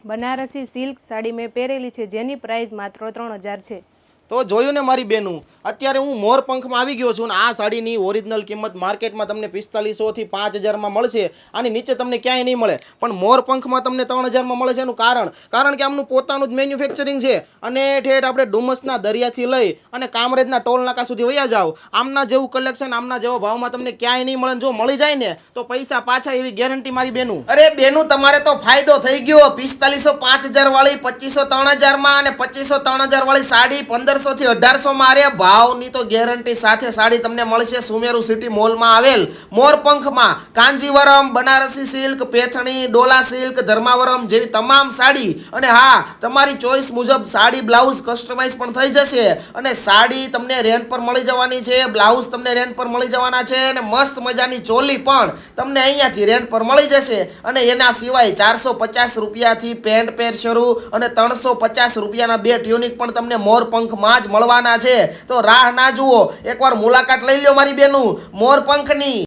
Banarasi silk sari મેં પહેરેલી છે જેની પ્રાઇસ માત્ર 3000 છે। તો જોયું ને મારી બહેનું, અત્યારે હું મોરપંખમાં આવી ગયો છું ને આ સાડીની ઓરિજિનલ કિંમત માર્કેટમાં તમને 4500 થી 5000માં મળશે, આની નીચે તમને ક્યાંય નહીં મળે, પણ મોરપંખમાં તમને 3000માં મળે છે। એનું કારણ કે આમનું પોતાનું જ મેન્યુફેક્ચરિંગ છે અને ઠેઠ આપણે ડુમસના દરિયાથી લઈ અને કામરેજના ટોલ નાકા સુધી વયા જાઓ, આમના જેવું કલેક્શન આમના જેવો ભાવમાં તમને ક્યાંય નહીં મળે। જો મળી જાય ને તો પૈસા પાછા, એવી ગેરંટી મારી બહેનું। અરે બેનું, તમારે તો ફાયદો થઈ ગયો। 4500 5000 વાળી, 2500 3000માં અને 2500 3000 વાળી સાડી 1500 થી 1800 માં। અરે ભાવની તો ગેરંટી સાથે સાડી તમને મળશે સુમેરુ સિટી મોલમાં આવેલ મોરપંખમાં। કાંજીવરમ, બનારસી સિલ્ક, પેથણી, ડોલા સિલ્ક, ધર્માવરમ જેવી તમામ સાડી, અને હા, તમારી ચોઈસ મુજબ સાડી બ્લાઉઝ કસ્ટમાઇઝ પણ થઈ જશે, અને સાડી તમને રેન્ટ પર મળી જવાની છે, બ્લાઉઝ તમને રેન્ટ પર મળી જવાના છે, અને મસ્ત મજાની ચોલી પણ તમને અહીંયાથી રેન્ટ પર મળી જશે। અને એના સિવાય 450 રૂપિયાથી પેન્ટ પેર શરૂ અને 350 રૂપિયાના બે ટ્યુનિક પણ તમને મોરપંખમાં જ મળવાના છે। તો રાહ ના જુઓ, એકવાર મુલાકાત લઈ લો મારી બેનું મોરપંખની।